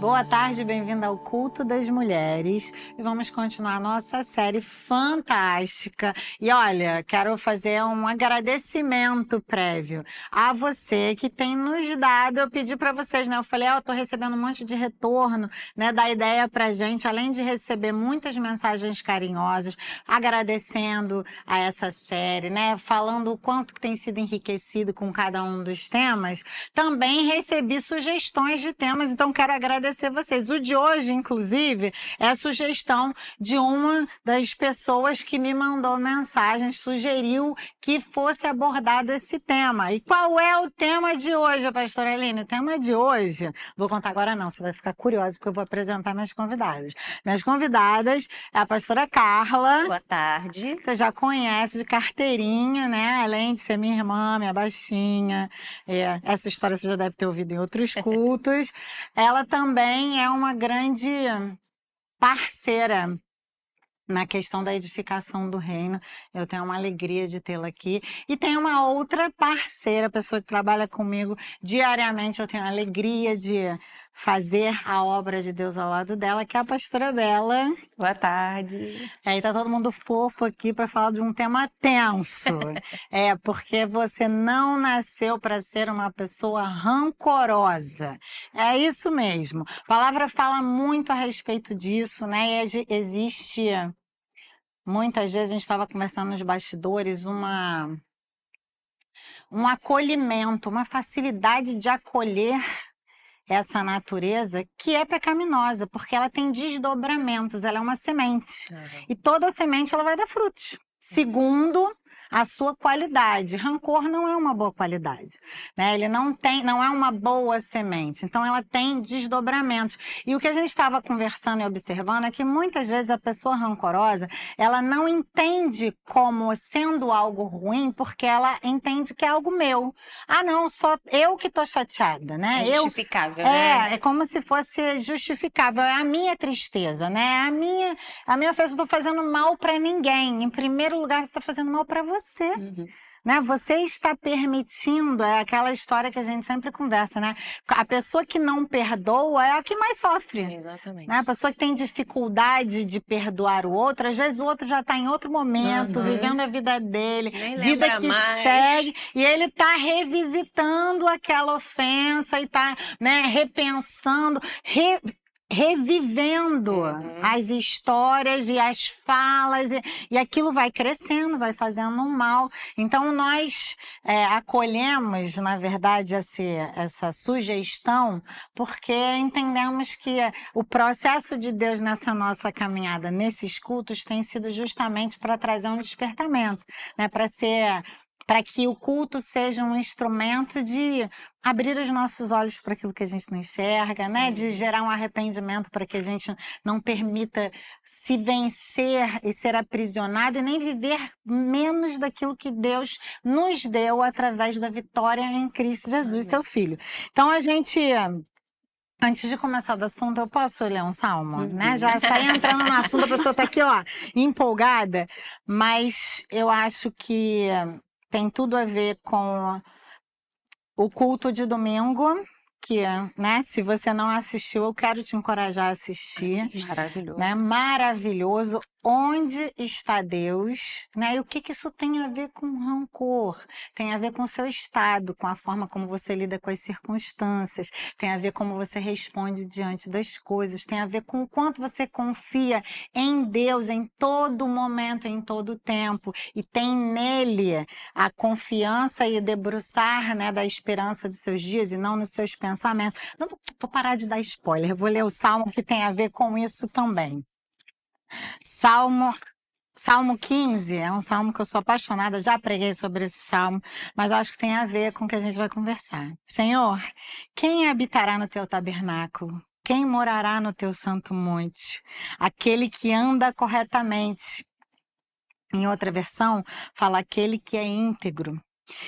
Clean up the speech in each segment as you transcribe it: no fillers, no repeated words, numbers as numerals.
Boa tarde, bem-vinda ao Culto das Mulheres. E vamos continuar a nossa série fantástica. E olha, quero fazer um agradecimento prévio a você que tem nos dado. Eu pedi para vocês, né? Eu falei, eu tô recebendo um monte de retorno, né? Da ideia pra gente, além de receber muitas mensagens carinhosas, agradecendo a essa série, né? Falando o quanto que tem sido enriquecido com cada um dos temas. Também recebi sugestões de temas, então quero agradecer vocês. O de hoje, inclusive, é a sugestão de uma das pessoas que me mandou mensagem, sugeriu que fosse abordado esse tema. E qual é o tema de hoje, pastora Aline? O tema de hoje, vou contar agora não, você vai ficar curiosa porque eu vou apresentar minhas convidadas. Minhas convidadas é a pastora Carla. Boa tarde. Você já conhece de carteirinha, né? Além de ser minha irmã, minha baixinha. Essa história você já deve ter ouvido em outros cultos. Ela também é uma grande parceira na questão da edificação do reino. Eu tenho uma alegria de tê-la aqui. E tem uma outra parceira, pessoa que trabalha comigo diariamente. Eu tenho a alegria de fazer a obra de Deus ao lado dela, que é a pastora Bela. Boa tarde. Aí tá todo mundo fofo aqui para falar de um tema tenso. Porque você não nasceu para ser uma pessoa rancorosa. É isso mesmo. A palavra fala muito a respeito disso, né? E existe, muitas vezes a gente estava conversando nos bastidores, um acolhimento, uma facilidade de acolher essa natureza que é pecaminosa, porque ela tem desdobramentos, ela é uma semente. E toda semente ela vai dar frutos, segundo a sua qualidade. Rancor não é uma boa qualidade, né? Ele não é uma boa semente, então ela tem desdobramentos. E o que a gente estava conversando e observando é que muitas vezes a pessoa rancorosa, ela não entende como sendo algo ruim, porque ela entende que é algo meu. Ah, não, só eu que tô chateada, né? É justificável, né? É como se fosse justificável. É a minha tristeza, né? A minha ofensa, eu tô fazendo mal para ninguém. Em primeiro lugar, você está fazendo mal para você. Né? Você está permitindo, é aquela história que a gente sempre conversa, né? A pessoa que não perdoa é a que mais sofre. Exatamente. Né? A pessoa que tem dificuldade de perdoar o outro, às vezes o outro já está em outro momento, vivendo a vida dele, Nem vida lembra que mais. segue, e ele está revisitando aquela ofensa e está, né, repensando, revivendo as histórias e as falas, e aquilo vai crescendo, vai fazendo um mal. Então nós acolhemos, na verdade, essa sugestão, porque entendemos que o processo de Deus nessa nossa caminhada, nesses cultos, tem sido justamente para trazer um despertamento, né? Para que o culto seja um instrumento de abrir os nossos olhos para aquilo que a gente não enxerga, né? De gerar um arrependimento para que a gente não permita se vencer e ser aprisionado e nem viver menos daquilo que Deus nos deu através da vitória em Cristo Jesus, seu Filho. Então antes de começar o assunto, eu posso ler um salmo, né? Já saí entrando no assunto, a pessoa tá aqui, ó, empolgada, mas eu acho que tem tudo a ver com o culto de domingo, que, né, se você não assistiu, eu quero te encorajar a assistir. Maravilhoso. Né? Maravilhoso. Onde está Deus? Né? E o que isso tem a ver com rancor? Tem a ver com o seu estado, com a forma como você lida com as circunstâncias, tem a ver como você responde diante das coisas, tem a ver com o quanto você confia em Deus em todo momento, em todo tempo, e tem nele a confiança e debruçar, né, da esperança dos seus dias e não nos seus pensamentos. Não vou parar de dar spoiler, eu vou ler o salmo que tem a ver com isso também. Salmo 15 é um salmo que eu sou apaixonada, já preguei sobre esse salmo, mas eu acho que tem a ver com o que a gente vai conversar. Senhor, quem habitará no teu tabernáculo? Quem morará no teu santo monte? Aquele que anda corretamente. Em outra versão, fala aquele que é íntegro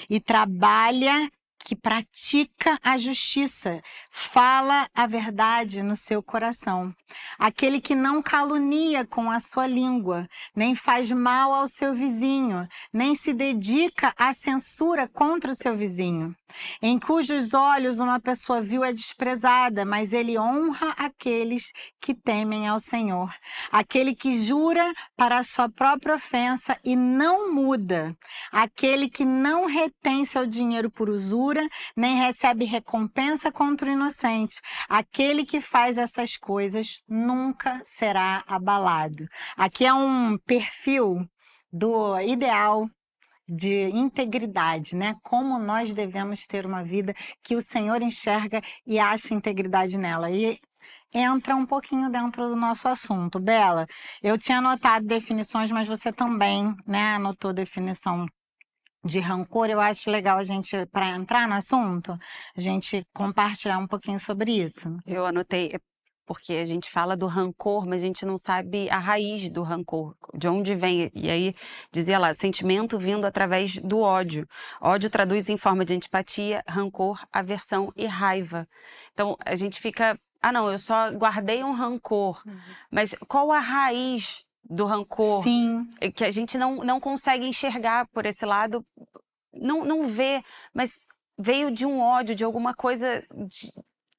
e trabalha, que pratica a justiça, fala a verdade no seu coração. Aquele que não calunia com a sua língua, nem faz mal ao seu vizinho, nem se dedica à censura contra o seu vizinho. em cujos olhos uma pessoa vil é desprezada, mas ele honra aqueles que temem ao Senhor. Aquele que jura para a sua própria ofensa e não muda. Aquele que não retém seu dinheiro por usura, nem recebe recompensa contra o inocente. Aquele que faz essas coisas nunca será abalado. Aqui é um perfil do ideal de integridade, né? Como nós devemos ter uma vida que o Senhor enxerga e acha integridade nela. E entra um pouquinho dentro do nosso assunto. Bela, eu tinha anotado definições, mas você também, né, anotou definição de rancor. Eu acho legal a gente, para entrar no assunto, a gente compartilhar um pouquinho sobre isso. Eu anotei, porque a gente fala do rancor, mas a gente não sabe a raiz do rancor, de onde vem. E aí dizia lá, sentimento vindo através do ódio. Ódio traduz em forma de antipatia, rancor, aversão e raiva. Então a gente fica, não, eu só guardei um rancor, mas qual a raiz do rancor? Sim. Que a gente não consegue enxergar por esse lado, não vê, mas veio de um ódio, de alguma coisa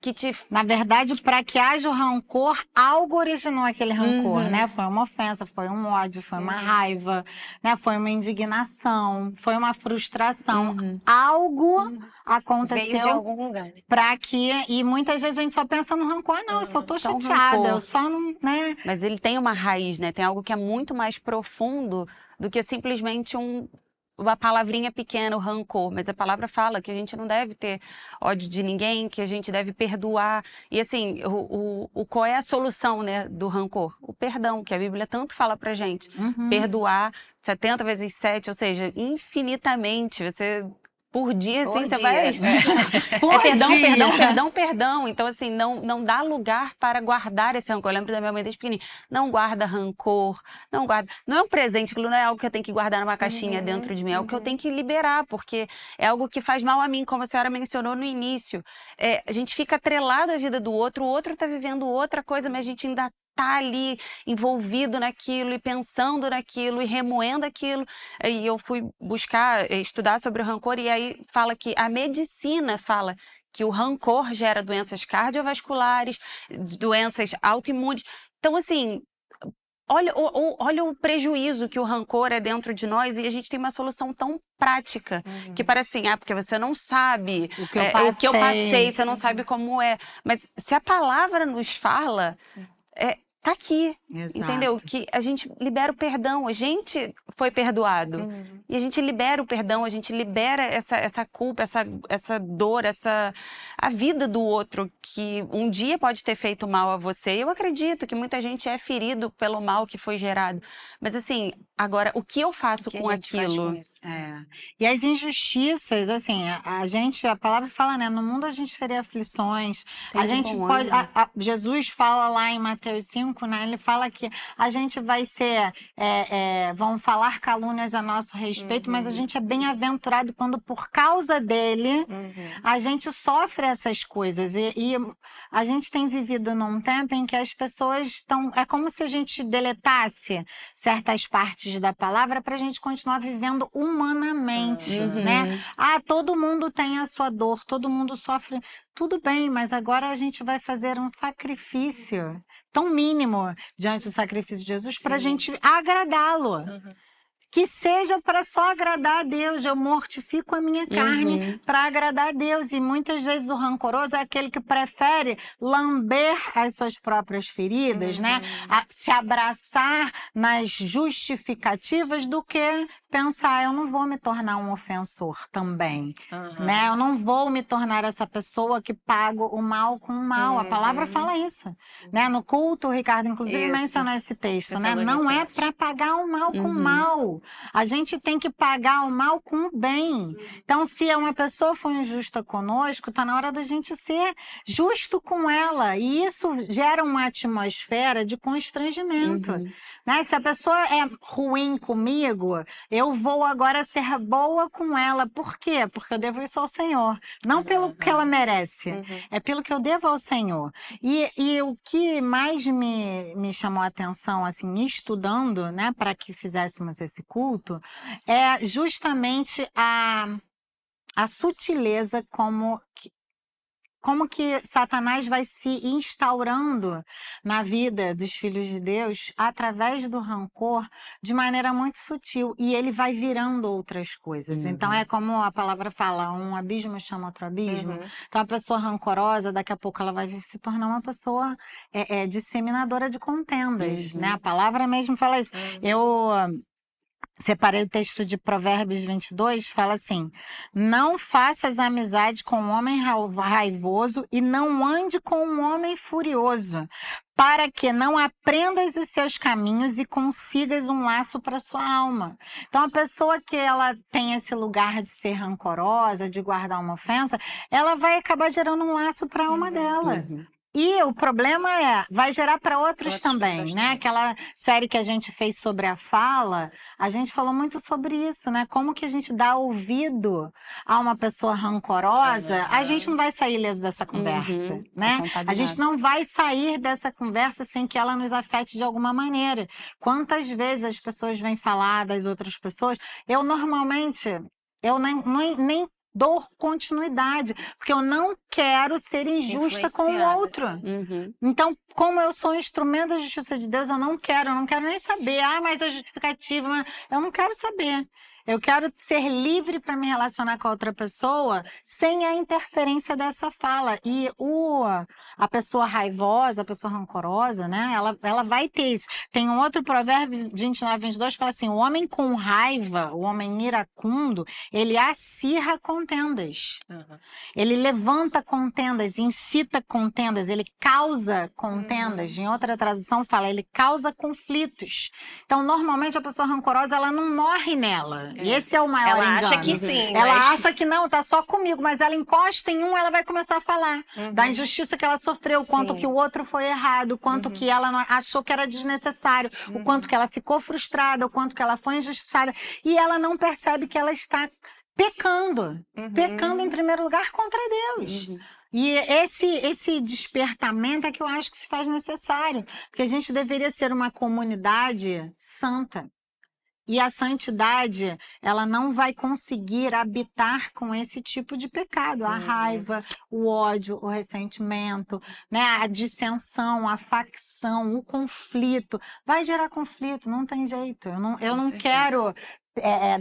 que te... Na verdade, para que haja o rancor, algo originou aquele rancor, né? Foi uma ofensa, foi um ódio, foi uma raiva, né? Foi uma indignação, foi uma frustração. Algo aconteceu veio de algum lugar, né? para que... E muitas vezes a gente só pensa no rancor. Não, eu só tô só um chateada, rancor. eu só não... né? Mas ele tem uma raiz, né? Tem algo que é muito mais profundo do que simplesmente uma palavrinha pequena, o rancor, mas a palavra fala que a gente não deve ter ódio de ninguém, que a gente deve perdoar. E assim, qual é a solução, né, do rancor? O perdão, que a Bíblia tanto fala pra gente. Perdoar 70 vezes 7, ou seja, infinitamente. Você... Por dia, assim, você vai... perdão. Então, assim, não dá lugar para guardar esse rancor. Eu lembro da minha mãe desde pequenininha. Não guarda rancor, não guarda... Não é um presente, aquilo não é algo que eu tenho que guardar numa caixinha dentro de mim. É algo que eu tenho que liberar, porque é algo que faz mal a mim, como a senhora mencionou no início. A gente fica atrelado à vida do outro, o outro tá vivendo outra coisa, mas a gente ainda tá ali envolvido naquilo e pensando naquilo e remoendo aquilo. E eu fui buscar, estudar sobre o rancor, e aí fala que a medicina fala que o rancor gera doenças cardiovasculares, doenças autoimunes. Então, assim, olha o prejuízo que o rancor é dentro de nós, e a gente tem uma solução tão prática, que parece assim, porque você não sabe o que eu passei, você não sabe como é. Mas se a palavra nos fala... tá aqui, entendeu? Que a gente libera o perdão, a gente foi perdoado. E a gente libera o perdão, a gente libera essa culpa, essa dor, a vida do outro, que um dia pode ter feito mal a você. Eu acredito que muita gente é ferido pelo mal que foi gerado. Mas assim, agora, o que eu faço com aquilo? E as injustiças, assim, a palavra fala, né? No mundo a gente teria aflições, a gente pode... Jesus fala lá em Mateus 5, né? Ele fala que a gente vai ser... vão falar calúnias a nosso respeito, mas a gente é bem-aventurado quando, por causa dele, a gente sofre essas coisas. E a gente tem vivido num tempo em que as pessoas estão... É como se a gente deletasse certas partes da palavra para a gente continuar vivendo humanamente, né? Todo mundo tem a sua dor, todo mundo sofre... Tudo bem, mas agora a gente vai fazer um sacrifício tão mínimo diante do sacrifício de Jesus para a gente agradá-lo. Que seja para só agradar a Deus. Eu mortifico a minha carne para agradar a Deus. E muitas vezes o rancoroso é aquele que prefere lamber as suas próprias feridas, né? Se abraçar nas justificativas do que pensar, eu não vou me tornar um ofensor também, né? Eu não vou me tornar essa pessoa que pago o mal com o mal. A palavra fala isso, né? No culto, o Ricardo, inclusive, mencionou esse texto, né? Não é para pagar o mal com o mal. A gente tem que pagar o mal com o bem. Então, se uma pessoa foi injusta conosco, tá na hora da gente ser justo com ela. E isso gera uma atmosfera de constrangimento, né? Se a pessoa é ruim comigo, eu vou agora ser boa com ela. Por quê? Porque eu devo isso ao Senhor. Não pelo que ela merece. É pelo que eu devo ao Senhor. E o que mais me chamou a atenção, assim, estudando, né, para que fizéssemos esse culto, é justamente a a sutileza como que Satanás vai se instaurando na vida dos filhos de Deus através do rancor de maneira muito sutil e ele vai virando outras coisas. Então é como a palavra fala, um abismo chama outro abismo. Então a pessoa rancorosa, daqui a pouco ela vai se tornar uma pessoa disseminadora de contendas, né? A palavra mesmo fala isso. Eu separei o texto de Provérbios 22, fala assim: não faças amizade com um homem raivoso e não ande com um homem furioso, para que não aprendas os seus caminhos e consigas um laço para sua alma. Então, a pessoa que ela tem esse lugar de ser rancorosa, de guardar uma ofensa, ela vai acabar gerando um laço para a alma dela. E o problema vai gerar para outros também, né? Aquela série que a gente fez sobre a fala, a gente falou muito sobre isso, né? Como que a gente dá ouvido a uma pessoa rancorosa, a gente não vai sair ileso dessa conversa, né? A gente não vai sair dessa conversa sem que ela nos afete de alguma maneira. Quantas vezes as pessoas vêm falar das outras pessoas, eu nem dou continuidade, porque eu não quero ser injusta com o outro. Então, como eu sou um instrumento da justiça de Deus, eu não quero nem saber. Mas a justificativa, eu não quero saber. Eu quero ser livre para me relacionar com a outra pessoa sem a interferência dessa fala. E a pessoa raivosa, a pessoa rancorosa, né? Ela vai ter isso. Tem um outro provérbio 29, 22 que fala assim: o homem com raiva, o homem iracundo, ele acirra contendas. Ele levanta contendas, incita contendas, ele causa contendas. Em outra tradução fala, ele causa conflitos. Então, normalmente a pessoa rancorosa, ela não morre nela. E esse é o maior engano. Ela acha que sim. Ela acha que não, tá só comigo, mas ela encosta em ela vai começar a falar da injustiça que ela sofreu, o quanto que o outro foi errado, o quanto que ela achou que era desnecessário, o quanto que ela ficou frustrada, o quanto que ela foi injustiçada, e ela não percebe que ela está pecando em primeiro lugar contra Deus. E esse despertamento é que eu acho que se faz necessário, porque a gente deveria ser uma comunidade santa. E a santidade, ela não vai conseguir habitar com esse tipo de pecado. A raiva, o ódio, o ressentimento, né? A dissensão, a facção, o conflito. Vai gerar conflito, não tem jeito. Eu não quero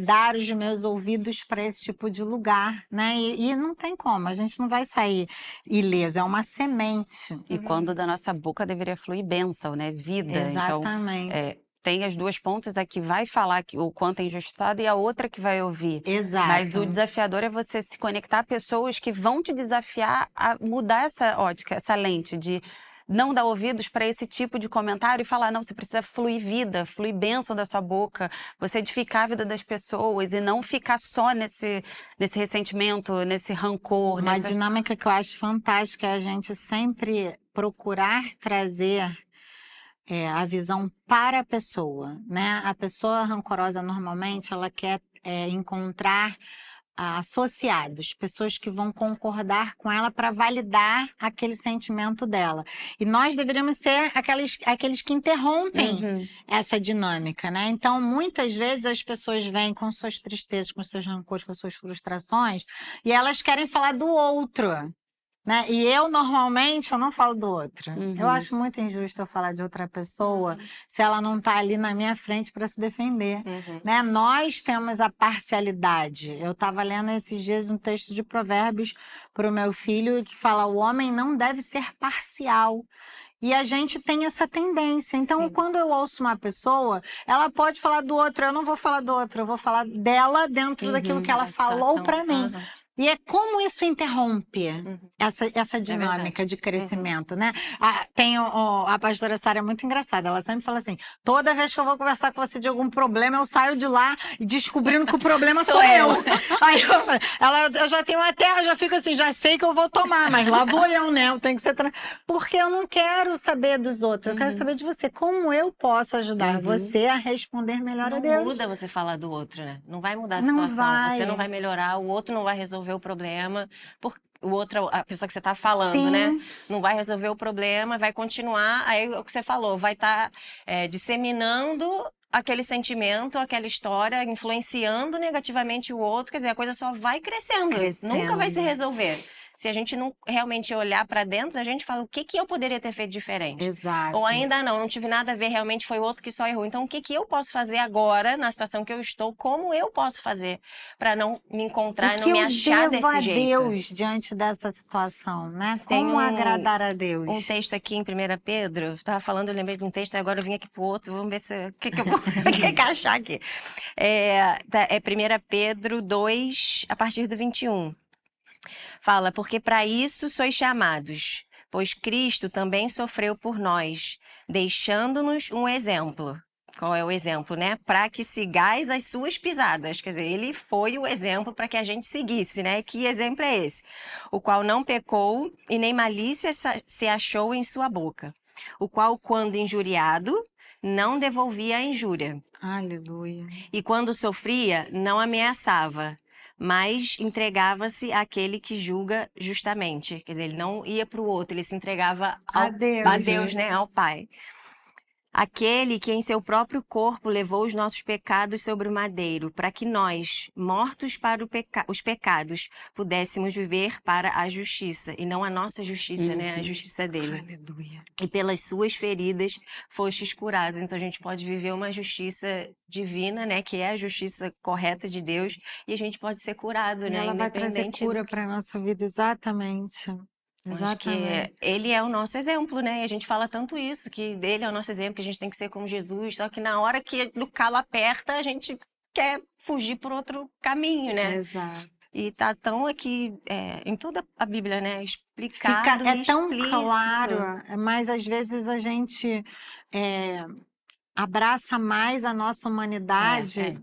dar os meus ouvidos para esse tipo de lugar, né? E não tem como, a gente não vai sair ileso, é uma semente. E quando da nossa boca deveria fluir bênção, né? Vida. Exatamente. Então, tem as duas pontas, a que vai falar o quanto é injustiçado e a outra que vai ouvir. Exato. Mas o desafiador é você se conectar a pessoas que vão te desafiar a mudar essa ótica, essa lente de não dar ouvidos para esse tipo de comentário e falar, não, você precisa fluir vida, fluir bênção da sua boca, você edificar a vida das pessoas e não ficar só nesse ressentimento, nesse rancor. Uma dinâmica que eu acho fantástica é a gente sempre procurar trazer a visão para a pessoa, né? A pessoa rancorosa, normalmente, ela quer encontrar associados, pessoas que vão concordar com ela para validar aquele sentimento dela. E nós deveríamos ser aqueles que interrompem essa dinâmica, né? Então, muitas vezes as pessoas vêm com suas tristezas, com seus rancores, com suas frustrações, e elas querem falar do outro. Né? E eu não falo do outro. Eu acho muito injusto eu falar de outra pessoa se ela não está ali na minha frente para se defender. Né? Nós temos a parcialidade. Eu estava lendo esses dias um texto de Provérbios para o meu filho que fala: o homem não deve ser parcial. E a gente tem essa tendência. Então, quando eu ouço uma pessoa, ela pode falar do outro, eu não vou falar do outro, eu vou falar dela dentro daquilo que ela falou para mim. E é como isso interrompe essa dinâmica de crescimento, né? A pastora Sara é muito engraçada, ela sempre fala assim: toda vez que eu vou conversar com você de algum problema, eu saio de lá descobrindo que o problema sou eu. Aí eu já tenho eu já fico assim, já sei que eu vou tomar, mas lá vou eu, né? Eu tenho que ser porque eu não quero saber dos outros, eu quero saber de você. Como eu posso ajudar você a responder melhor a Deus? Não muda você falar do outro, né? Não vai mudar a situação, você não vai melhorar, o outro não vai resolver o problema, a pessoa que você está falando, né? Não vai resolver o problema, vai continuar, aí o que você falou, vai estar disseminando aquele sentimento, aquela história, influenciando negativamente o outro, quer dizer, a coisa só vai crescendo. Nunca vai se resolver. Se a gente não realmente olhar para dentro, a gente fala, o que eu poderia ter feito diferente? Exato. Ou ainda não tive nada a ver, realmente foi o outro que só errou. Então, o que eu posso fazer agora, na situação que eu estou, como eu posso fazer para não me encontrar e não me achar desse jeito? O que eu devo a Deus diante dessa situação, né? Como agradar a Deus? Um texto aqui em 1 Pedro, eu estava falando, eu lembrei de um texto, agora eu vim aqui pro outro, vamos ver o que eu vou encaixar aqui. É 1 Pedro 2, a partir do 21. Fala, porque para isso sois chamados, pois Cristo também sofreu por nós, deixando-nos um exemplo. Qual é o exemplo, né? Para que sigais as suas pisadas. Quer dizer, ele foi o exemplo para que a gente seguisse, né? Que exemplo é esse? O qual não pecou e nem malícia se achou em sua boca. O qual, quando injuriado, não devolvia a injúria. Aleluia. E quando sofria, não ameaçava, mas entregava-se àquele que julga justamente. Quer dizer, ele não ia para o outro, ele se entregava a Deus, né? Ao Pai. Aquele que em seu próprio corpo levou os nossos pecados sobre o madeiro, para que nós, mortos para os pecados, pudéssemos viver para a justiça, e não a nossa justiça, né? A justiça dele. Aleluia. E pelas suas feridas fostes curados. Então a gente pode viver uma justiça divina, né? Que é a justiça correta de Deus, e a gente pode ser curado, E né? ela vai trazer cura para a nossa vida, exatamente. Acho que ele é o nosso exemplo, né? E a gente fala tanto isso, que ele é o nosso exemplo, que a gente tem que ser como Jesus, só que na hora que o calo aperta, a gente quer fugir por outro caminho, né? Exato. E tá tão aqui, em toda a Bíblia, né? Explicado e tão explícito. Claro, mas às vezes a gente abraça mais a nossa humanidade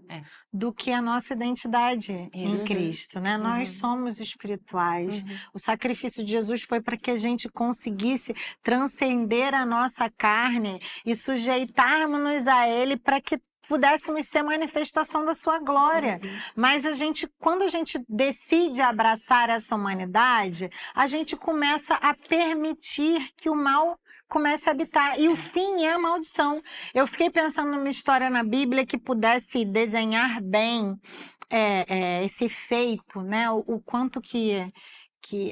do que a nossa identidade em Cristo, né? Nós somos espirituais. O sacrifício de Jesus foi para que a gente conseguisse transcender a nossa carne e sujeitarmos-nos a Ele para que pudéssemos ser manifestação da sua glória. Mas quando a gente decide abraçar essa humanidade, a gente começa a permitir que o mal comece a habitar. E o fim é a maldição. Eu fiquei pensando numa história na Bíblia que pudesse desenhar bem esse efeito, né? O quanto que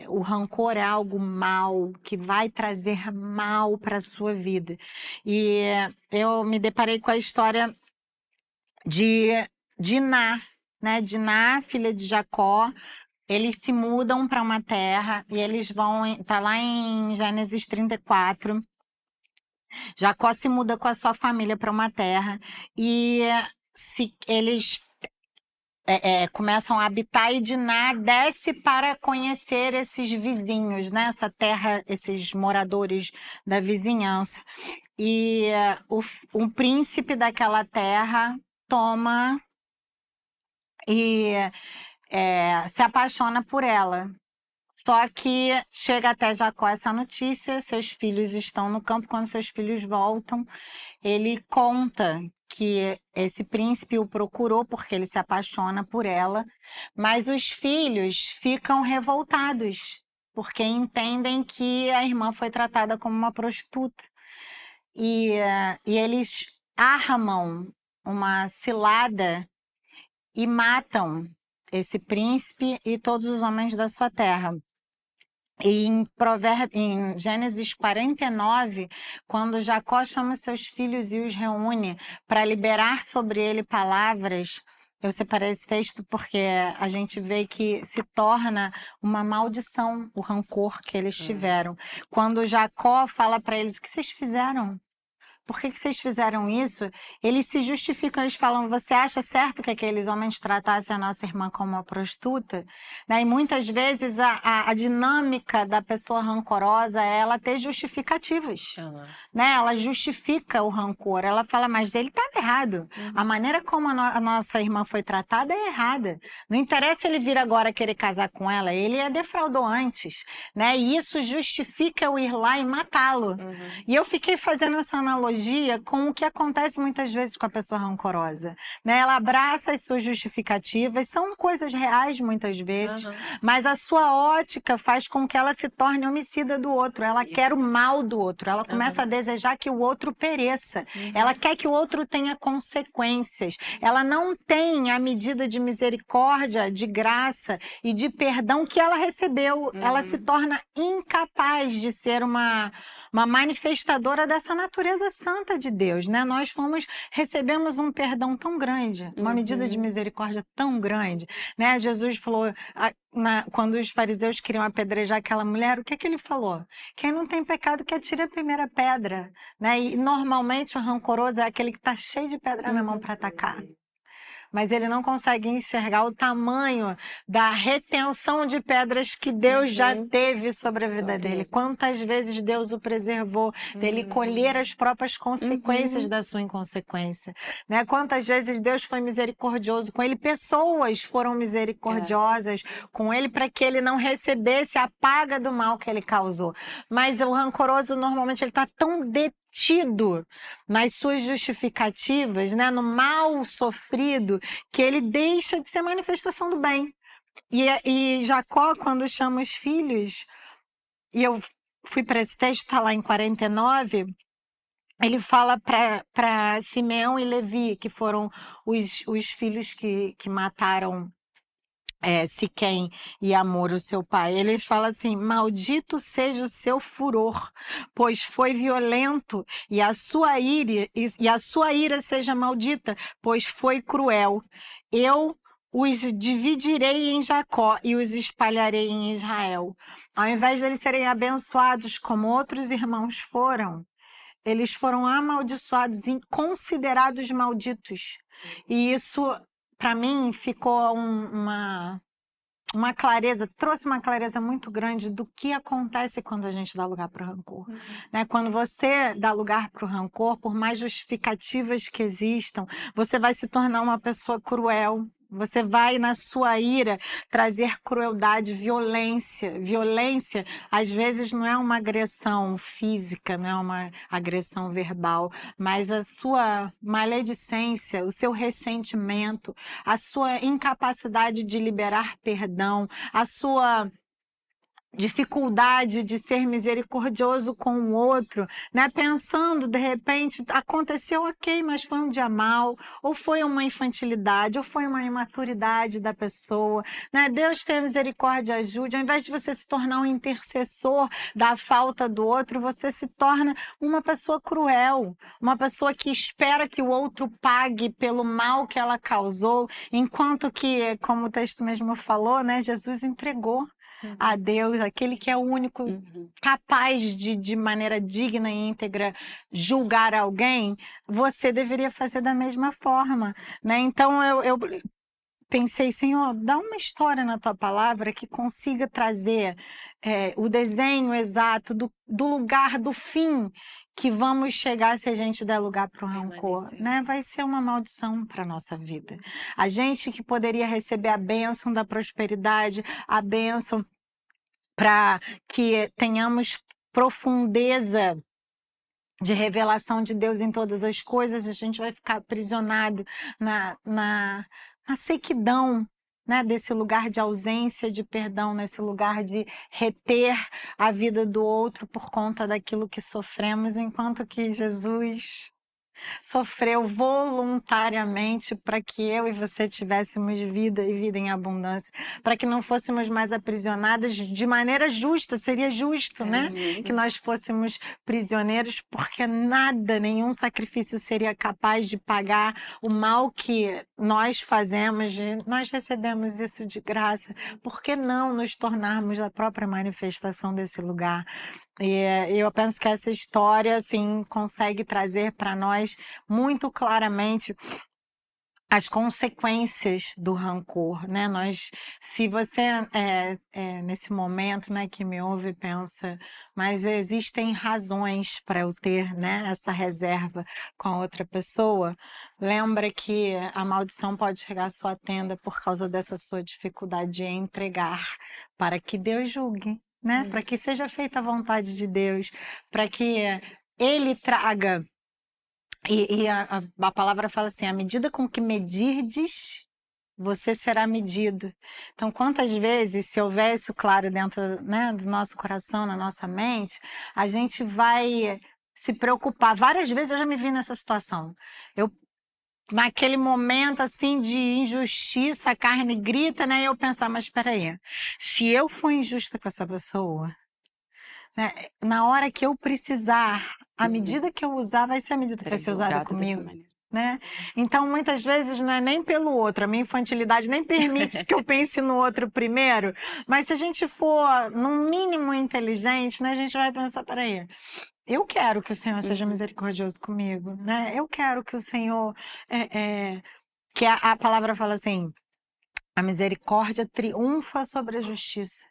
o rancor é algo mal, que vai trazer mal para a sua vida. E eu me deparei com a história de Diná, né? Diná, filha de Jacó. Eles se mudam para uma terra e eles tá lá em Gênesis 34. Jacó se muda com a sua família para uma terra e eles começam a habitar, e Diná desce para conhecer esses vizinhos, né? Essa terra, esses moradores da vizinhança. E o príncipe daquela terra toma e se apaixona por ela. Só que chega até Jacó essa notícia, seus filhos estão no campo. Quando seus filhos voltam, ele conta que esse príncipe o procurou porque ele se apaixona por ela, mas os filhos ficam revoltados, porque entendem que a irmã foi tratada como uma prostituta. E eles armam uma cilada e matam esse príncipe e todos os homens da sua terra. E em Gênesis 49, quando Jacó chama seus filhos e os reúne para liberar sobre ele palavras, eu separei esse texto porque a gente vê que se torna uma maldição o rancor que eles tiveram. Quando Jacó fala para eles, o que vocês fizeram? Por que vocês fizeram isso? Eles se justificam, eles falam, você acha certo que aqueles homens tratassem a nossa irmã como uma prostituta? Né? E muitas vezes a dinâmica da pessoa rancorosa é ela ter justificativas. Né? Ela justifica o rancor, ela fala, mas ele estava errado. A maneira como a nossa irmã foi tratada é errada. Não interessa ele vir agora querer casar com ela, ele a defraudou antes. Né? E isso justifica eu ir lá e matá-lo. E eu fiquei fazendo essa analogia analogia com o que acontece muitas vezes com a pessoa rancorosa, né? Ela abraça as suas justificativas, são coisas reais muitas vezes, mas a sua ótica faz com que ela se torne homicida do outro. Ela quer o mal do outro, ela começa a desejar que o outro pereça. Ela quer que o outro tenha consequências. Ela não tem a medida de misericórdia, de graça e de perdão que ela recebeu. Ela se torna incapaz de ser uma manifestadora dessa natureza santa de Deus, né? Nós recebemos um perdão tão grande, uma medida de misericórdia tão grande, né? Jesus falou, quando os fariseus queriam apedrejar aquela mulher, o que que ele falou? Quem não tem pecado que atire a primeira pedra, né? E normalmente o rancoroso é aquele que está cheio de pedra na mão para atacar. Mas ele não consegue enxergar o tamanho da retenção de pedras que Deus já teve sobre a vida dele. Quantas vezes Deus o preservou dele colher as próprias consequências da sua inconsequência, né? Quantas vezes Deus foi misericordioso com ele, pessoas foram misericordiosas com ele para que ele não recebesse a paga do mal que ele causou. Mas o rancoroso, normalmente, ele está tão detido nas suas justificativas, né, no mal sofrido, que ele deixa de ser manifestação do bem. E Jacó, quando chama os filhos, e eu fui para esse texto, está lá em 49, ele fala para Simeão e Levi, que foram os filhos que mataram Siquém e Amor, o seu pai. Ele fala assim: maldito seja o seu furor, pois foi violento, e a sua ira seja maldita, pois foi cruel. Eu os dividirei em Jacó e os espalharei em Israel. Ao invés de eles serem abençoados como outros irmãos foram, eles foram amaldiçoados e considerados malditos. E isso, para mim, ficou uma clareza, trouxe uma clareza muito grande do que acontece quando a gente dá lugar para o rancor. Né? Quando você dá lugar para o rancor, por mais justificativas que existam, você vai se tornar uma pessoa cruel. Você vai, na sua ira, trazer crueldade, violência. Violência, às vezes, não é uma agressão física, não é uma agressão verbal, mas a sua maledicência, o seu ressentimento, a sua incapacidade de liberar perdão, a sua dificuldade de ser misericordioso com o outro, né? Pensando, de repente, aconteceu ok, mas foi um dia mau, ou foi uma infantilidade, ou foi uma imaturidade da pessoa, né? Deus tenha misericórdia, ajude. Ao invés de você se tornar um intercessor da falta do outro, você se torna uma pessoa cruel, uma pessoa que espera que o outro pague pelo mal que ela causou, enquanto que, como o texto mesmo falou, né? Jesus entregou a Deus, aquele que é o único capaz de maneira digna e íntegra julgar alguém, você deveria fazer da mesma forma, né? Então eu pensei, Senhor, dá uma história na tua palavra que consiga trazer o desenho exato do lugar, do fim que vamos chegar se a gente der lugar para o rancor, né? Vai ser uma maldição para a nossa vida. A gente que poderia receber a bênção da prosperidade, a bênção para que tenhamos profundeza de revelação de Deus em todas as coisas, a gente vai ficar aprisionado na sequidão, né, desse lugar de ausência de perdão, nesse lugar de reter a vida do outro por conta daquilo que sofremos, enquanto que Jesus sofreu voluntariamente para que eu e você tivéssemos vida e vida em abundância, para que não fôssemos mais aprisionadas de maneira justa, seria justo, né? Que nós fôssemos prisioneiros, porque nada, nenhum sacrifício seria capaz de pagar o mal que nós fazemos, nós recebemos isso de graça, por que não nos tornarmos a própria manifestação desse lugar? E eu penso que essa história, assim, consegue trazer para nós muito claramente as consequências do rancor, né? Se você nesse momento, né, que me ouve e pensa, mas existem razões para eu ter, né, essa reserva com a outra pessoa, lembra que a maldição pode chegar à sua tenda por causa dessa sua dificuldade de entregar para que Deus julgue, né? Para que seja feita a vontade de Deus, para que Ele traga E a palavra fala assim: à medida com que medirdes, você será medido. Então, quantas vezes, se houver isso claro dentro, né, do nosso coração, na nossa mente, a gente vai se preocupar. Várias vezes eu já me vi nessa situação. Eu, naquele momento assim de injustiça, a carne grita, né? E eu pensar, mas espera aí, se eu for injusta com essa pessoa, né, na hora que eu precisar, a medida que eu usar vai ser a medida que vai ser usada Julgada dessa comigo. maneira. Né? Então, muitas vezes, não é nem pelo outro, a minha infantilidade nem permite que eu pense no outro primeiro, mas se a gente for, no mínimo, inteligente, né, a gente vai pensar, peraí, eu quero que o Senhor seja misericordioso comigo, né? Eu quero que o Senhor, que a palavra fala assim, a misericórdia triunfa sobre a justiça.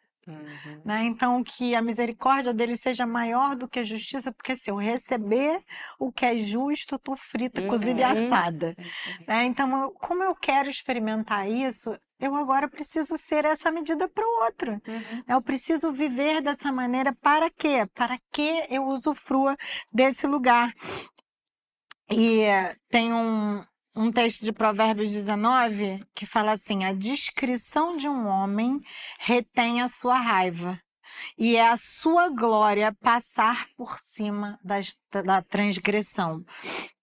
Né? Então, que a misericórdia dele seja maior do que a justiça, porque se eu receber o que é justo, eu tô frita, cozida e assada. Né? Então, como eu quero experimentar isso, eu agora preciso ser essa medida para o outro. Eu preciso viver dessa maneira para quê? Para que eu usufrua desse lugar. E tem um texto de Provérbios 19 que fala assim: a discrição de um homem retém a sua raiva, e é a sua glória passar por cima da transgressão.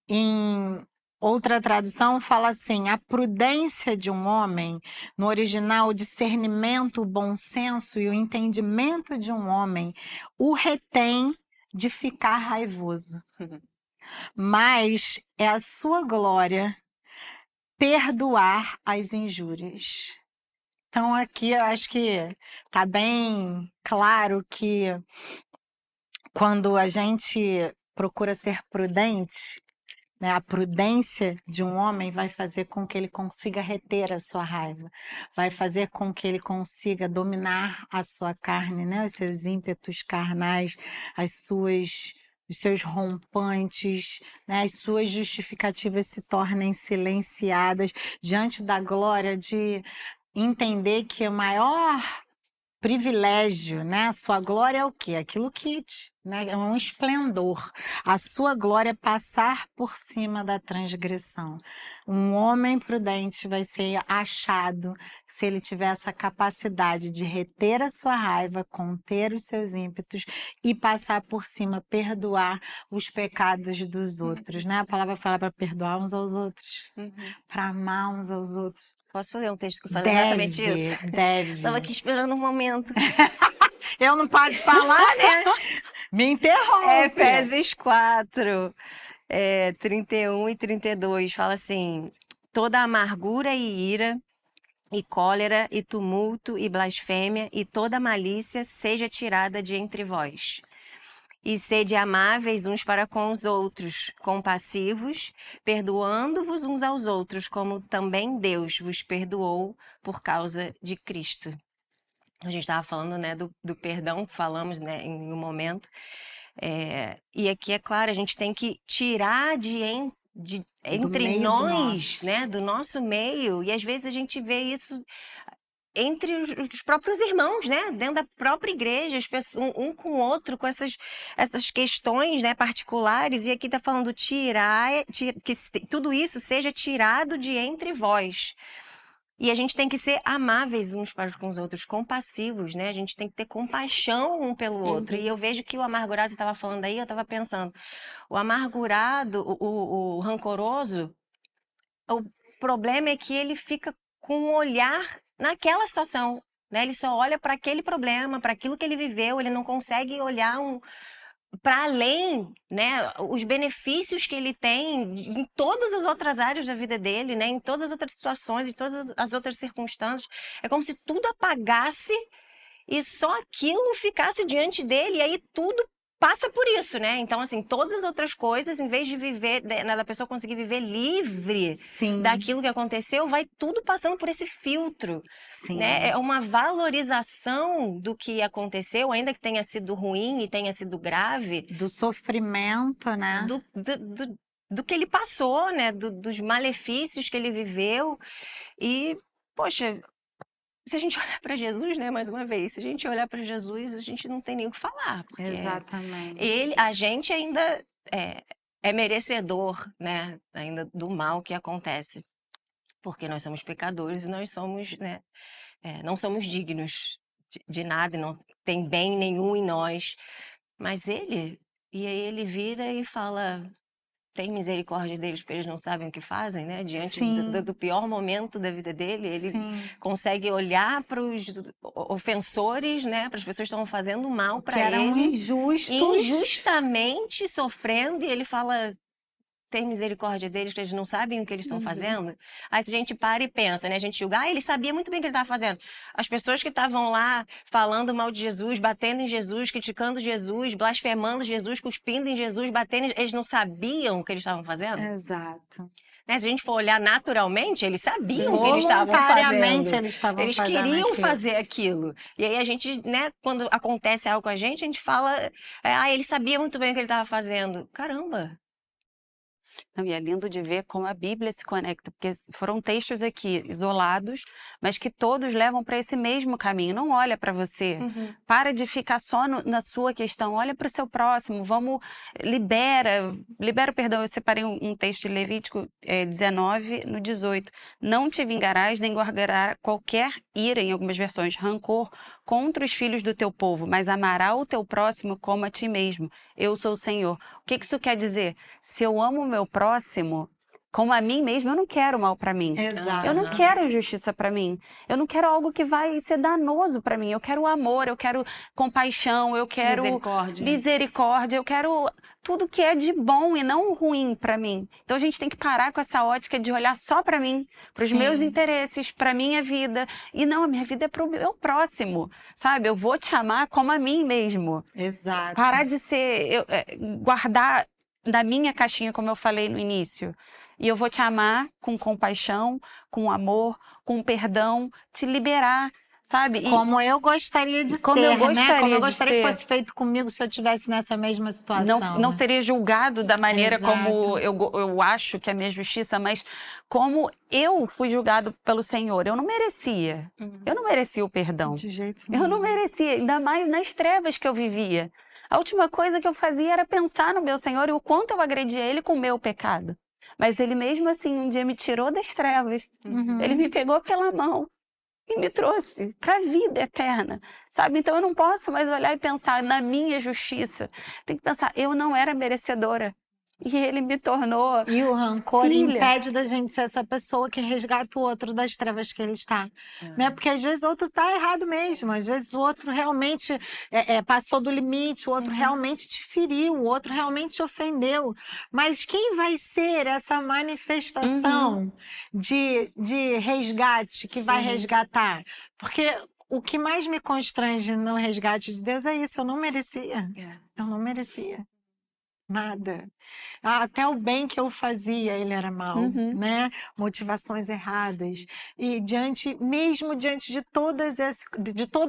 Em outra tradução fala assim: a prudência de um homem, no original, o discernimento, o bom senso e o entendimento de um homem o retém de ficar raivoso. Mas é a sua glória perdoar as injúrias. Então aqui eu acho que está bem claro que quando a gente procura ser prudente, né, a prudência de um homem vai fazer com que ele consiga reter a sua raiva, vai fazer com que ele consiga dominar a sua carne, né, os seus ímpetos carnais, os seus rompantes, né, as suas justificativas se tornem silenciadas diante da glória de entender que o maior privilégio, né? A sua glória é o quê? Aquilo que, né, é um esplendor. A sua glória é passar por cima da transgressão. Um homem prudente vai ser achado se ele tiver essa capacidade de reter a sua raiva, conter os seus ímpetos e passar por cima, perdoar os pecados dos outros, né? A palavra fala para perdoar uns aos outros, para amar uns aos outros. Posso ler um texto que fala exatamente isso? Deve. Tava aqui esperando um momento. Eu não paro de falar, né? Me interrompe. Efésios 4, 31 e 32, fala assim: toda amargura e ira, e cólera, e tumulto, e blasfêmia, e toda malícia seja tirada de entre vós. E sede amáveis uns para com os outros, compassivos, perdoando-vos uns aos outros, como também Deus vos perdoou por causa de Cristo. A gente estava falando, né, do perdão, falamos, né, em um momento. E aqui, é claro, a gente tem que tirar entre meio do nós, nosso. né, do nosso meio, e às vezes a gente vê isso entre os próprios irmãos, né? Dentro da própria igreja, um com o outro, com essas questões, né, particulares. E aqui está falando que tudo isso seja tirado de entre vós. E a gente tem que ser amáveis uns para com os outros, compassivos, né? A gente tem que ter compaixão um pelo outro. E eu vejo que o amargurado, você estava falando aí, eu estava pensando, o amargurado, o rancoroso, o problema é que ele fica com um olhar naquela situação, né? Ele só olha para aquele problema, para aquilo que ele viveu, ele não consegue olhar para além, né? Os benefícios que ele tem em todas as outras áreas da vida dele, né? Em todas as outras situações, em todas as outras circunstâncias. É como se tudo apagasse e só aquilo ficasse diante dele, e aí tudo passa por isso, né? Então, assim, todas as outras coisas, em vez de viver, né, da pessoa conseguir viver livre Sim. daquilo que aconteceu, vai tudo passando por esse filtro, Sim. né? É uma valorização do que aconteceu, ainda que tenha sido ruim e tenha sido grave. Do sofrimento, né? Do que ele passou, né? Dos malefícios que ele viveu. E, poxa, se a gente olhar para Jesus, né, mais uma vez, se a gente olhar para Jesus, a gente não tem nem o que falar. Porque Exatamente. a gente ainda é merecedor, né, ainda do mal que acontece. Porque nós somos pecadores e nós somos, né, não somos dignos de nada, e não tem bem nenhum em nós. Mas e aí ele vira e fala, tem misericórdia deles porque eles não sabem o que fazem, né? Diante Sim, do pior momento da vida dele, ele sim. consegue olhar para os ofensores, né? Para as pessoas que estão fazendo mal Que para eram ele, injustos. injustamente sofrendo, e ele fala, tem misericórdia deles, que eles não sabem o que eles estão fazendo. Aí se a gente para e pensa, né? A gente julga, ele sabia muito bem o que ele estava fazendo. As pessoas que estavam lá falando mal de Jesus, batendo em Jesus, criticando Jesus, blasfemando Jesus, cuspindo em Jesus, batendo, eles não sabiam o que eles estavam fazendo? Exato. Né? Se a gente for olhar naturalmente, eles sabiam o que eles estavam Voluntariamente fazendo. eles estavam Eles fazendo queriam aquilo. fazer aquilo. E aí a gente, né, quando acontece algo com a gente fala, ele sabia muito bem o que ele estava fazendo. Caramba! Não, e é lindo de ver como a Bíblia se conecta, porque foram textos aqui isolados, mas que todos levam para esse mesmo caminho. Não olha para você, para de ficar só na sua questão, olha para o seu próximo, vamos, libera o perdão. Eu separei um texto de Levítico 19, no 18. Não te vingarás, nem guardará qualquer ira, em algumas versões, rancor, contra os filhos do teu povo, mas amará o teu próximo como a ti mesmo. Eu sou o Senhor. O que isso quer dizer? Se eu amo o meu próximo como a mim mesmo, eu não quero mal para mim. Exato. Eu não quero justiça para mim. Eu não quero algo que vai ser danoso para mim. Eu quero amor, eu quero compaixão, eu quero misericórdia, eu quero tudo que é de bom e não ruim para mim. Então a gente tem que parar com essa ótica de olhar só para mim, para os meus interesses, para minha vida. E não, a minha vida é para o meu próximo, sabe? Eu vou te amar como a mim mesmo. Exato. Parar de ser, guardar da minha caixinha, como eu falei no início. E eu vou te amar com compaixão, com amor, com perdão, te liberar, sabe? Como eu gostaria de Como eu ser, né? Como eu gostaria de gostaria que ser. fosse feito comigo se eu estivesse nessa mesma situação. Não né? seria julgado da maneira como Exato. eu acho que é a minha justiça, mas como eu fui julgado pelo Senhor. Eu não merecia. Eu não merecia o perdão. De jeito Eu não nenhum. merecia, ainda mais nas trevas que eu vivia. A última coisa que eu fazia era pensar no meu Senhor e o quanto eu agredia Ele com o meu pecado. Mas Ele mesmo assim um dia me tirou das trevas. Ele me pegou pela mão e me trouxe para a vida eterna, sabe? Então eu não posso mais olhar e pensar na minha justiça. Tenho que pensar, eu não era merecedora. E Ele me tornou E o rancor filha. impede da gente ser essa pessoa que resgata o outro das trevas que ele está. Né? Porque às vezes o outro está errado mesmo, às vezes o outro realmente passou do limite, o outro realmente te feriu, o outro realmente te ofendeu. Mas quem vai ser essa manifestação de resgate que vai resgatar? Porque o que mais me constrange no resgate de Deus é isso, eu não merecia. Eu não merecia. Nada. Até o bem que eu fazia, ele era mau, né? Motivações erradas. E mesmo diante de todo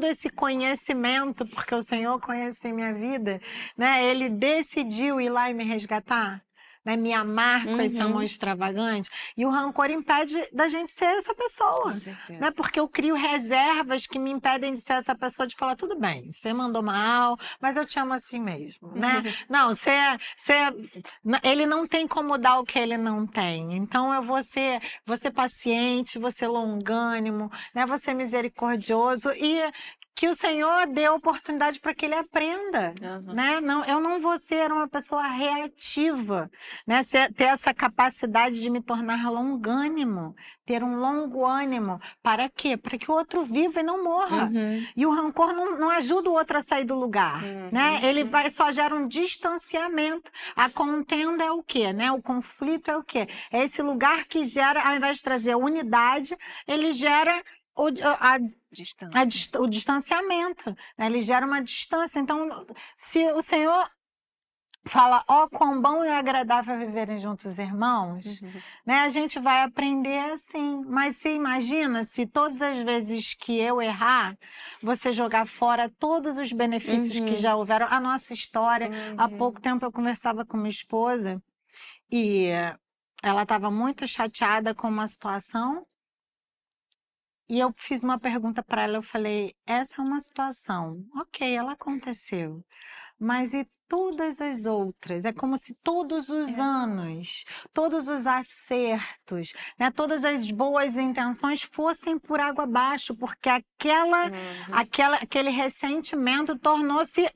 esse conhecimento, porque o Senhor conhece minha vida, né? Ele decidiu ir lá e me resgatar. Né, me amar com esse amor extravagante. E o rancor impede da gente ser essa pessoa. Né? Porque eu crio reservas que me impedem de ser essa pessoa, de falar, tudo bem, você mandou mal, mas eu te amo assim mesmo. Né? Não, ele não tem como dar o que ele não tem. Então eu vou ser paciente, vou ser longânimo, né? Vou ser misericordioso e que o Senhor dê oportunidade para que ele aprenda, né? Não, eu não vou ser uma pessoa reativa, né? Ter essa capacidade de me tornar longânimo, ter um longo ânimo. Para quê? Para que o outro viva e não morra. E o rancor não ajuda o outro a sair do lugar, né? Ele só gera um distanciamento. A contenda é o quê, né? O conflito é o quê? É esse lugar que gera, ao invés de trazer unidade, ele gera o distanciamento, né? Ele gera uma distância. Então, se o Senhor fala, quão bom e agradável viverem juntos os irmãos, né? A gente vai aprender assim. Mas você imagina se todas as vezes que eu errar, você jogar fora todos os benefícios que já houveram. A nossa história, há pouco tempo eu conversava com minha esposa e ela estava muito chateada com uma situação. E eu fiz uma pergunta para ela, eu falei, essa é uma situação, ok, ela aconteceu, mas e todas as outras? É como se todos os anos, todos os acertos, né, todas as boas intenções fossem por água abaixo, porque aquele ressentimento tornou-se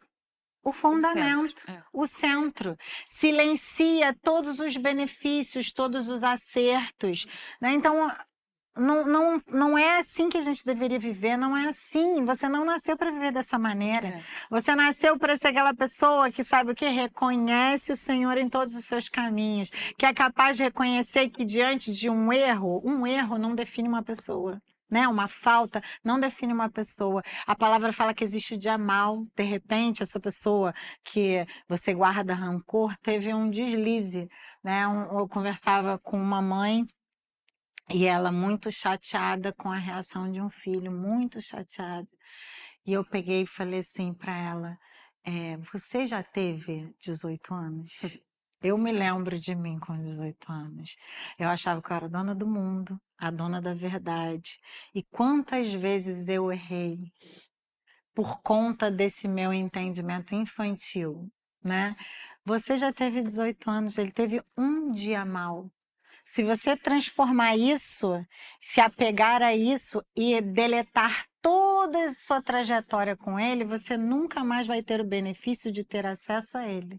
o fundamento, o centro. Silencia todos os benefícios, todos os acertos, né? Então, não é assim que a gente deveria viver, não é assim. Você não nasceu para viver dessa maneira. Você nasceu para ser aquela pessoa que sabe o que? Reconhece o Senhor em todos os seus caminhos, que é capaz de reconhecer que diante de um erro não define uma pessoa. Né? Uma falta não define uma pessoa. A palavra fala que existe o dia mal. De repente, essa pessoa que você guarda rancor teve um deslize. Né? Eu conversava com uma mãe e ela muito chateada com a reação de um filho, muito chateada. E eu peguei e falei assim para ela, você já teve 18 anos? Eu me lembro de mim com 18 anos. Eu achava que eu era dona do mundo, a dona da verdade. E quantas vezes eu errei por conta desse meu entendimento infantil, né? Você já teve 18 anos, ele teve um dia mal. Se você transformar isso, se apegar a isso e deletar toda a sua trajetória com ele, você nunca mais vai ter o benefício de ter acesso a ele.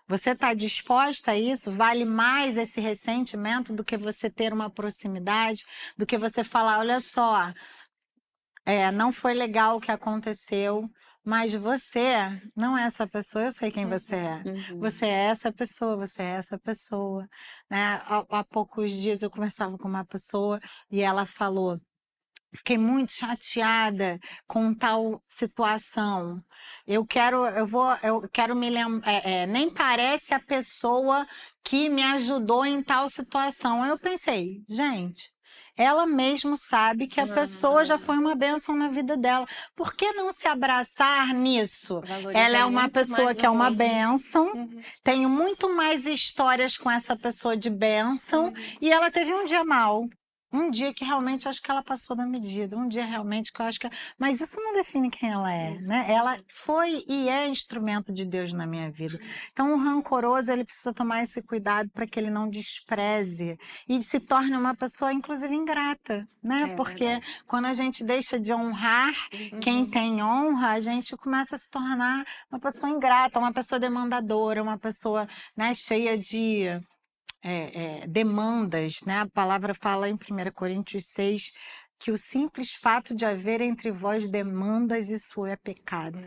Você está disposta a isso? Vale mais esse ressentimento do que você ter uma proximidade, do que você falar, olha só, não foi legal o que aconteceu, mas você não é essa pessoa, eu sei quem você é. Você é essa pessoa, você é essa pessoa. Né? Há poucos dias eu conversava com uma pessoa e ela falou, fiquei muito chateada com tal situação. Eu quero me lembrar, nem parece a pessoa que me ajudou em tal situação. Aí eu pensei, gente, ela mesmo sabe que a pessoa já foi uma bênção na vida dela. Por que não se abraçar nisso? Ela é uma pessoa que é uma bênção. Tenho muito mais histórias com essa pessoa de bênção. E ela teve um dia mau. Um dia que realmente eu acho que ela passou da medida, um dia realmente que eu acho que... Mas isso não define quem ela é, né? Ela foi e é instrumento de Deus na minha vida. Então o rancoroso, ele precisa tomar esse cuidado para que ele não despreze e se torne uma pessoa, inclusive, ingrata, né? Porque quando a gente deixa de honrar quem tem honra, a gente começa a se tornar uma pessoa ingrata, uma pessoa demandadora, uma pessoa, né, cheia de... demandas, né? A palavra fala em 1 Coríntios 6 que o simples fato de haver entre vós demandas, isso é pecado.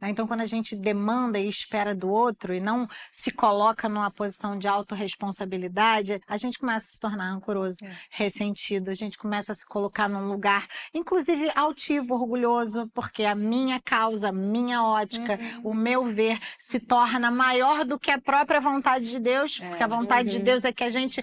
Né? Então, quando a gente demanda e espera do outro e não se coloca numa posição de autorresponsabilidade, a gente começa a se tornar rancoroso, ressentido, a gente começa a se colocar num lugar, inclusive altivo, orgulhoso, porque a minha causa, a minha ótica, o meu ver se torna maior do que a própria vontade de Deus, porque a vontade de Deus é que a gente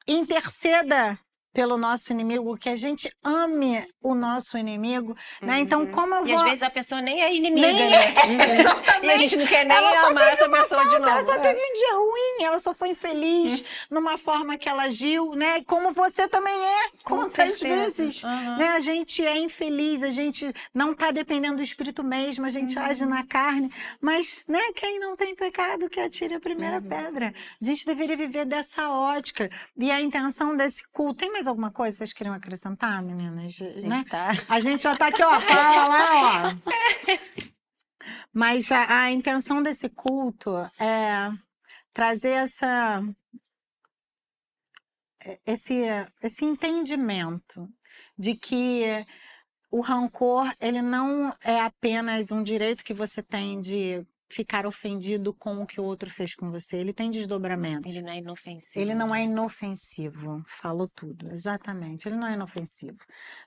interceda pelo nosso inimigo, que a gente ame o nosso inimigo, né? Então, como eu vou... E às vezes a pessoa nem é inimiga, Nem né? Exatamente. E a gente não quer nem Ela só amar teve essa uma pessoa de falta, novo. ela só teve um dia ruim, ela só foi infeliz numa forma que ela agiu, né? Como você também é, quantas vezes, né? A gente é infeliz, a gente não tá dependendo do Espírito mesmo, a gente age na carne, mas, né? Quem não tem pecado que atire a primeira pedra. A gente deveria viver dessa ótica. E a intenção desse culto, tem mais alguma coisa que vocês queriam acrescentar, meninas? Né? A gente já tá aqui, ó, para lá, ó. Mas a intenção desse culto é trazer esse entendimento de que o rancor, ele não é apenas um direito que você tem de ficar ofendido com o que o outro fez com você. Ele tem desdobramentos. Ele não é inofensivo. Ele não é inofensivo. Falou tudo, exatamente. Ele não é inofensivo.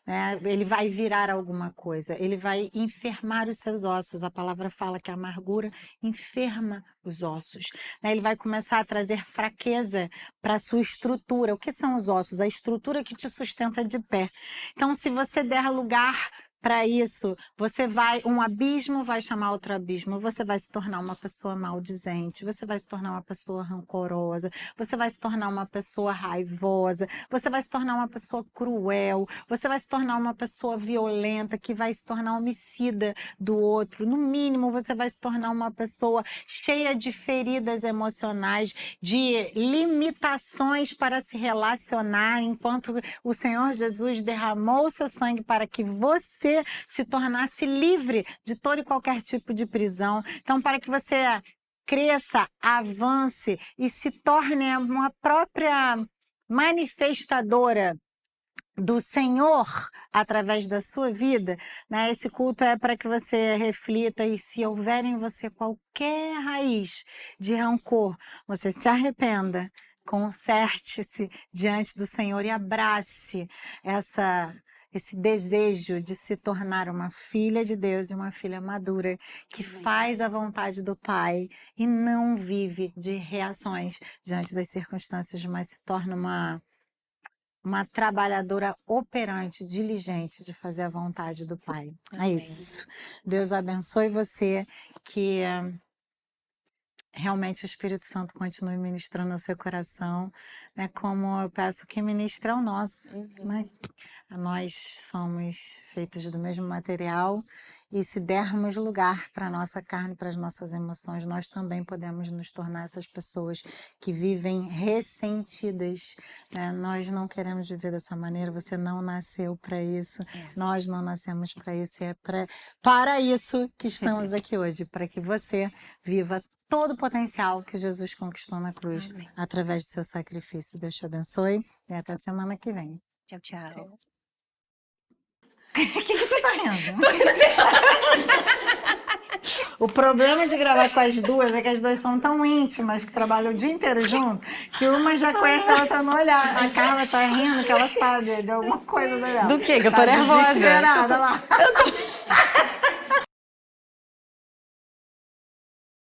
Né? Ele vai virar alguma coisa. Ele vai enfermar os seus ossos. A palavra fala que a amargura enferma os ossos. Né? Ele vai começar a trazer fraqueza para a sua estrutura. O que são os ossos? A estrutura que te sustenta de pé. Então, se você der lugar para isso, um abismo vai chamar outro abismo, você vai se tornar uma pessoa maldizente, você vai se tornar uma pessoa rancorosa, você vai se tornar uma pessoa raivosa, você vai se tornar uma pessoa cruel, você vai se tornar uma pessoa violenta, que vai se tornar homicida do outro. No mínimo, você vai se tornar uma pessoa cheia de feridas emocionais, de limitações para se relacionar, enquanto o Senhor Jesus derramou o seu sangue para que você se tornasse livre de todo e qualquer tipo de prisão. Então, para que você cresça, avance e se torne uma própria manifestadora do Senhor através da sua vida, né? Esse culto é para que você reflita, e se houver em você qualquer raiz de rancor, você se arrependa, conserte-se diante do Senhor e abrace esse desejo de se tornar uma filha de Deus e uma filha madura, que faz a vontade do Pai e não vive de reações diante das circunstâncias, mas se torna uma trabalhadora operante, diligente de fazer a vontade do Pai. É isso. Deus abençoe você, que realmente o Espírito Santo continue ministrando no seu coração, né? Como eu peço que ministre ao nosso, né? Nós somos feitos do mesmo material, e se dermos lugar para a nossa carne, para as nossas emoções, nós também podemos nos tornar essas pessoas que vivem ressentidas, né? Nós não queremos viver dessa maneira, você não nasceu para isso, nós não nascemos para isso, e é para isso que estamos aqui hoje, para que você viva todo o potencial que Jesus conquistou na cruz. Amém. Através do seu sacrifício. Deus te abençoe e até semana que vem. Tchau, tchau. O que você tá rindo? O problema de gravar com as duas é que as duas são tão íntimas, que trabalham o dia inteiro junto, que uma já conhece a outra no olhar. A Carla tá rindo que ela sabe de alguma coisa dela. Do quê? Que eu tô tá nervosa. Desesperada lá.